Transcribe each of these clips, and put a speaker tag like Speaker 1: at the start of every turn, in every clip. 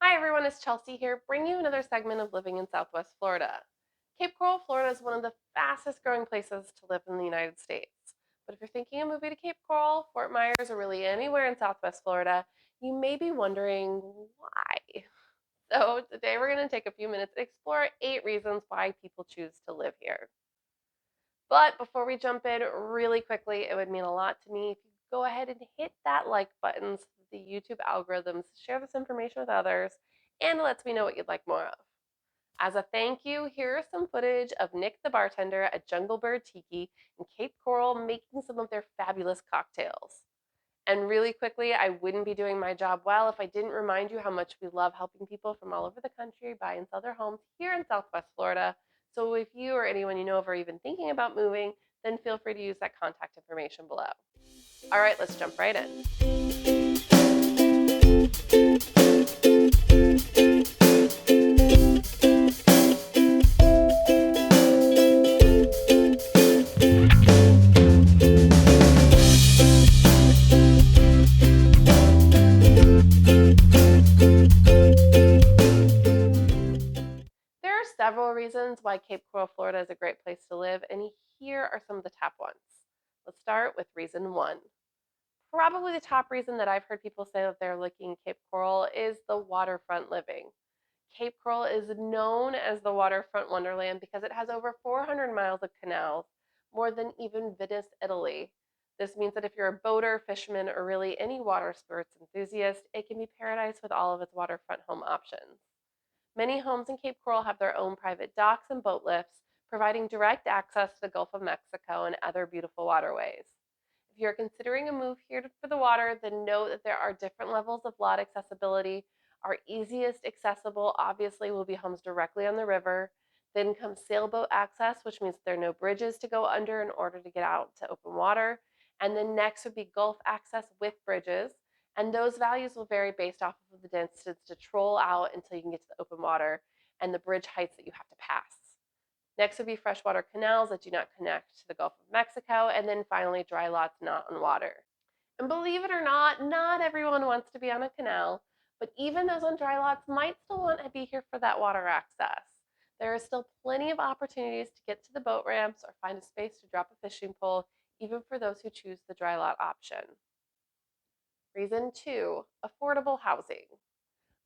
Speaker 1: Hi everyone, it's Chelsea here, bringing you another segment of Living in Southwest Florida. Cape Coral, Florida is one of the fastest growing places to live in the United States. But if you're thinking of moving to Cape Coral, Fort Myers, or really anywhere in Southwest Florida, you may be wondering why. So today we're going to take a few minutes to explore 8 reasons why people choose to live here. But before we jump in, really quickly, it would mean a lot to me if you go ahead and hit that like button so that the YouTube algorithms share this information with others and lets me know what you'd like more of. As a thank you, here is some footage of Nick the bartender at Jungle Bird Tiki in Cape Coral making some of their fabulous cocktails. And really quickly, I wouldn't be doing my job well if I didn't remind you how much we love helping people from all over the country buy and sell their homes here in Southwest Florida. So if you or anyone you know of are even thinking about moving, then feel free to use that contact information below. All right, let's jump right in. There are several reasons why Cape Coral, Florida is a great place to live, and here are some of the top ones. Let's start with reason one. Probably the top reason that I've heard people say that they're looking Cape Coral is the waterfront living. Cape Coral is known as the waterfront wonderland because it has over 400 miles of canals, more than even Venice, Italy. This means that if you're a boater, fisherman, or really any water sports enthusiast, it can be paradise with all of its waterfront home options. Many homes in Cape Coral have their own private docks and boat lifts, providing direct access to the Gulf of Mexico and other beautiful waterways. If you're considering a move here for the water, then know that there are different levels of lot accessibility. Our easiest accessible, obviously, will be homes directly on the river. Then comes sailboat access, which means there are no bridges to go under in order to get out to open water. And then next would be Gulf access with bridges. And those values will vary based off of the distance to troll out until you can get to the open water and the bridge heights that you have to pass. Next would be freshwater canals that do not connect to the Gulf of Mexico, and then finally dry lots not on water. And believe it or not, not everyone wants to be on a canal, but even those on dry lots might still want to be here for that water access. There is still plenty of opportunities to get to the boat ramps or find a space to drop a fishing pole, even for those who choose the dry lot option. Reason two, affordable housing.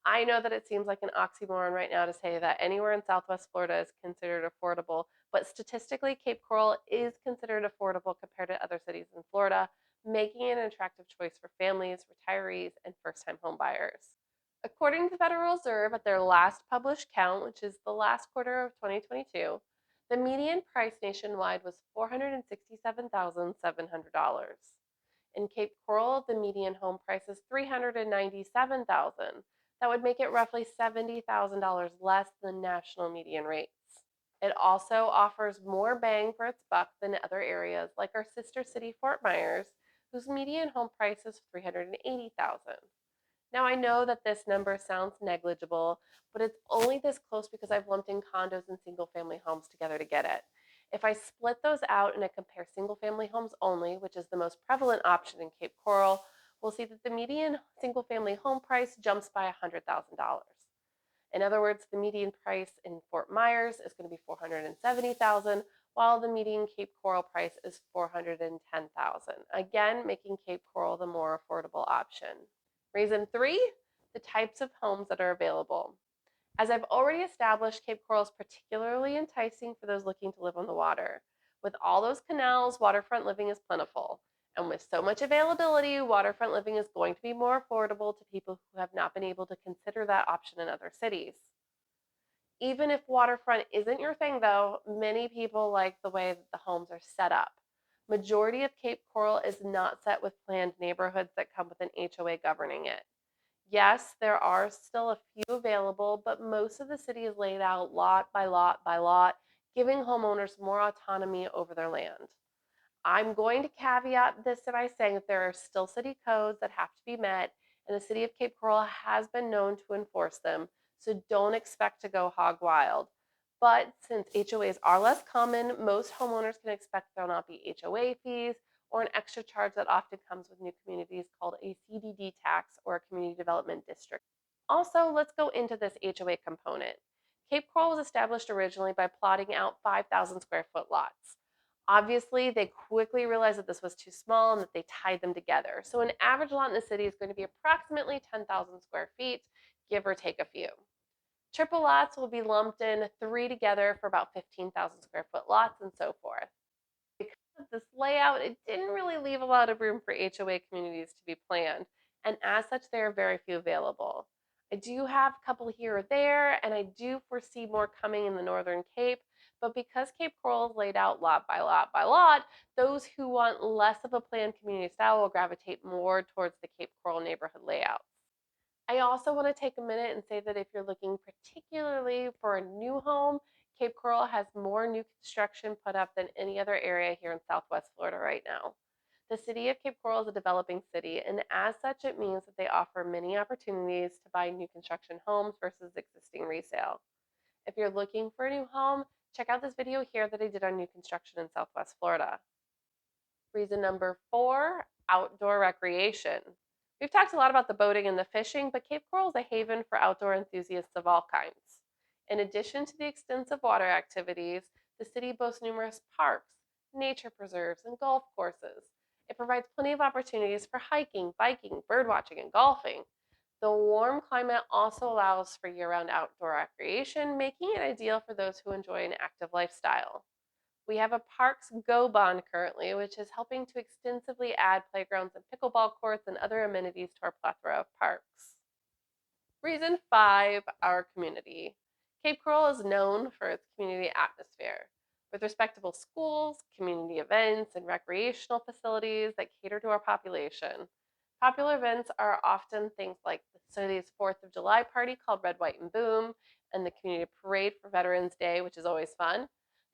Speaker 1: I know that it seems like an oxymoron right now to say that anywhere in Southwest Florida is considered affordable, but statistically, Cape Coral is considered affordable compared to other cities in Florida, making it an attractive choice for families, retirees, and first time homebuyers. According to the Federal Reserve, at their last published count, which is the last quarter of 2022, the median price nationwide was $467,700. In Cape Coral, the median home price is $397,000. That would make it roughly $70,000 less than national median rates. It also offers more bang for its buck than other areas like our sister city Fort Myers, whose median home price is $380,000. Now I know that this number sounds negligible, but it's only this close because I've lumped in condos and single family homes together to get it. If I split those out and I compare single family homes only, which is the most prevalent option in Cape Coral, we'll see that the median single family home price jumps by $100,000. In other words, the median price in Fort Myers is going to be $470,000, while the median Cape Coral price is $410,000. Again, making Cape Coral the more affordable option. Reason three, the types of homes that are available. As I've already established, Cape Coral is particularly enticing for those looking to live on the water. With all those canals, waterfront living is plentiful. And with so much availability, waterfront living is going to be more affordable to people who have not been able to consider that option in other cities. Even if waterfront isn't your thing, though, many people like the way that the homes are set up. Majority of Cape Coral is not set with planned neighborhoods that come with an HOA governing it. Yes, there are still a few available, but most of the city is laid out lot by lot by lot, giving homeowners more autonomy over their land. I'm going to caveat this by saying that there are still city codes that have to be met, and the city of Cape Coral has been known to enforce them, so don't expect to go hog wild. But since HOAs are less common, most homeowners can expect there will not be HOA fees or an extra charge that often comes with new communities called a CDD tax or a community development district. Also, let's go into this HOA component. Cape Coral was established originally by plotting out 5,000 square foot lots. Obviously, they quickly realized that this was too small and that they tied them together. So, an average lot in the city is going to be approximately 10,000 square feet, give or take a few. Triple lots will be lumped in three together for about 15,000 square foot lots and so forth. Because of this layout, it didn't really leave a lot of room for HOA communities to be planned, and as such, there are very few available. I do have a couple here or there, and I do foresee more coming in the Northern Cape, but because Cape Coral is laid out lot by lot by lot, those who want less of a planned community style will gravitate more towards the Cape Coral neighborhood layout. I also want to take a minute and say that if you're looking particularly for a new home, Cape Coral has more new construction put up than any other area here in Southwest Florida right now. The city of Cape Coral is a developing city, and as such, it means that they offer many opportunities to buy new construction homes versus existing resale. If you're looking for a new home, check out this video here that I did on new construction in Southwest Florida. Reason number four, outdoor recreation. We've talked a lot about the boating and the fishing, but Cape Coral is a haven for outdoor enthusiasts of all kinds. In addition to the extensive water activities, the city boasts numerous parks, nature preserves, and golf courses. It provides plenty of opportunities for hiking, biking, birdwatching, and golfing. The warm climate also allows for year round outdoor recreation, making it ideal for those who enjoy an active lifestyle. We have a Parks Go bond currently, which is helping to extensively add playgrounds and pickleball courts and other amenities to our plethora of parks. Reason five, our community. Cape Coral is known for its community atmosphere, with respectable schools, community events, and recreational facilities that cater to our population. Popular events are often things like the city's 4th of July party called Red, White, and Boom, and the community parade for Veterans Day, which is always fun.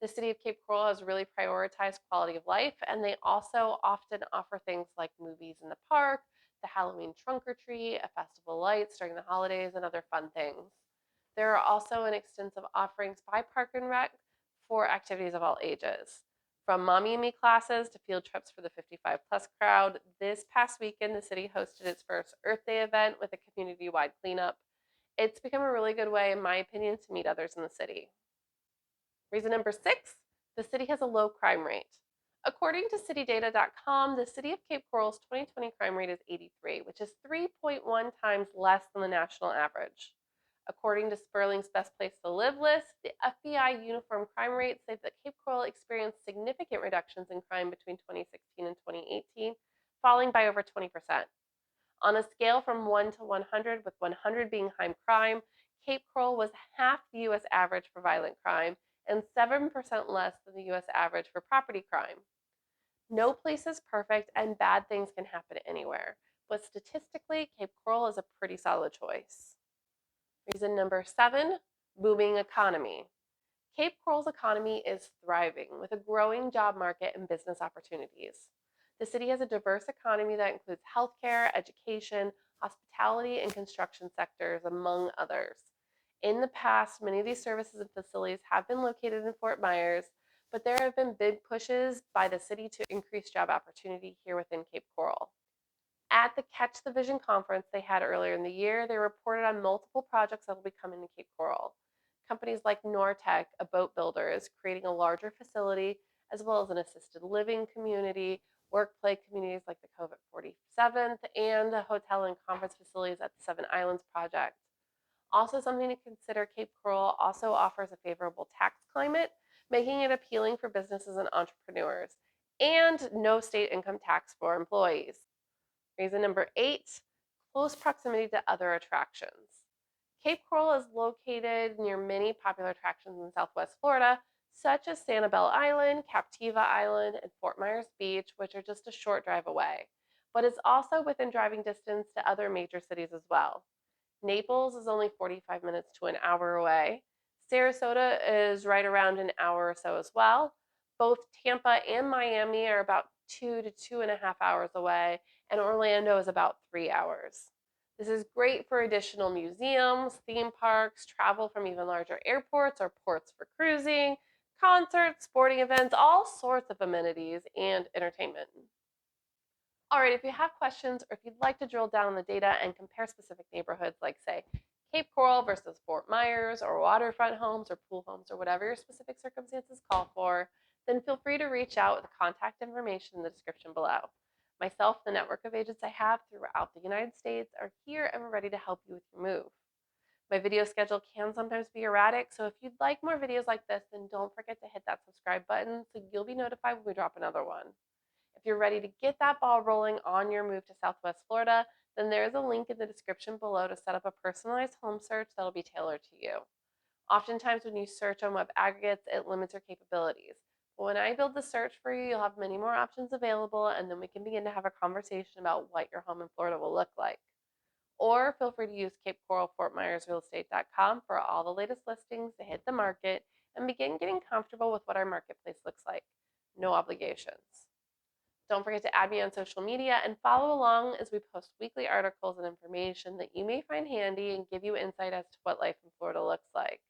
Speaker 1: The city of Cape Coral has really prioritized quality of life, and they also often offer things like movies in the park, the Halloween trunk or treat, a festival of lights during the holidays, and other fun things. There are also an extensive offerings by Park and Rec for activities of all ages. From mommy and me classes to field trips for the 55 plus crowd, this past weekend the city hosted its first Earth Day event with a community wide cleanup. It's become a really good way, in my opinion, to meet others in the city. Reason number six, the city has a low crime rate. According to citydata.com, the city of Cape Coral's 2020 crime rate is 83, which is 3.1 times less than the national average. According to Sperling's Best Place to Live list, the FBI uniform crime rate said that Cape Coral experienced significant reductions in crime between 2016 and 2018, falling by over 20%. On a scale from 1 to 100, with 100 being high crime, Cape Coral was half the U.S. average for violent crime and 7% less than the US average for property crime. No place is perfect and bad things can happen anywhere, but statistically, Cape Coral is a pretty solid choice. Reason number seven, booming economy. Cape Coral's economy is thriving with a growing job market and business opportunities. The city has a diverse economy that includes healthcare, education, hospitality, and construction sectors, among others. In the past, many of these services and facilities have been located in Fort Myers, but there have been big pushes by the city to increase job opportunity here within Cape Coral. At the Catch the Vision conference they had earlier in the year, they reported on multiple projects that will be coming to Cape Coral. Companies like Nortec, a boat builder, is creating a larger facility, as well as an assisted living community, workplace communities like the Cove at 47th, and the hotel and conference facilities at the Seven Islands project. Also, something to consider, Cape Coral also offers a favorable tax climate, making it appealing for businesses and entrepreneurs, and no state income tax for employees. Reason number eight, close proximity to other attractions. Cape Coral is located near many popular attractions in Southwest Florida, such as Sanibel Island, Captiva Island, and Fort Myers Beach, which are just a short drive away. But it's also within driving distance to other major cities as well. Naples is only 45 minutes to an hour away. Sarasota is right around an hour or so as well. Both Tampa and Miami are about 2 to 2.5 hours away, and Orlando is about 3 hours. This is great for additional museums, theme parks, travel from even larger airports or ports for cruising, concerts, sporting events, all sorts of amenities and entertainment. All right, if you have questions or if you'd like to drill down on the data and compare specific neighborhoods like, say, Cape Coral versus Fort Myers or waterfront homes or pool homes or whatever your specific circumstances call for, then feel free to reach out with the contact information in the description below. Myself, the network of agents I have throughout the United States, are here and we're ready to help you with your move. My video schedule can sometimes be erratic, so if you'd like more videos like this, then don't forget to hit that subscribe button so you'll be notified when we drop another one. If you're ready to get that ball rolling on your move to Southwest Florida, then there is a link in the description below to set up a personalized home search that'll be tailored to you. Oftentimes, when you search on web aggregates, it limits your capabilities. But when I build the search for you, you'll have many more options available, and then we can begin to have a conversation about what your home in Florida will look like. Or feel free to use Cape Coral Fort Myers Realestate.com for all the latest listings to hit the market and begin getting comfortable with what our marketplace looks like. No obligations. Don't forget to add me on social media and follow along as we post weekly articles and information that you may find handy and give you insight as to what life in Florida looks like.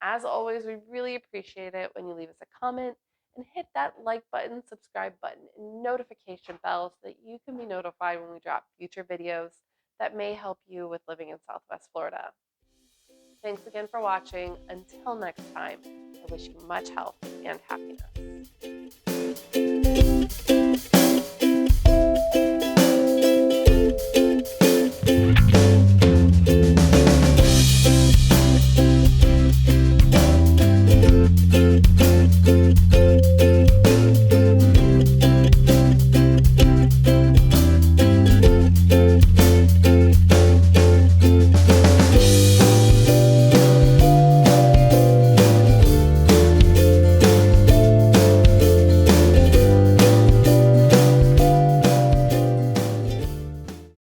Speaker 1: As always, we really appreciate it when you leave us a comment and hit that like button, subscribe button, and notification bell so that you can be notified when we drop future videos that may help you with living in Southwest Florida. Thanks again for watching. Until next time, I wish you much health and happiness.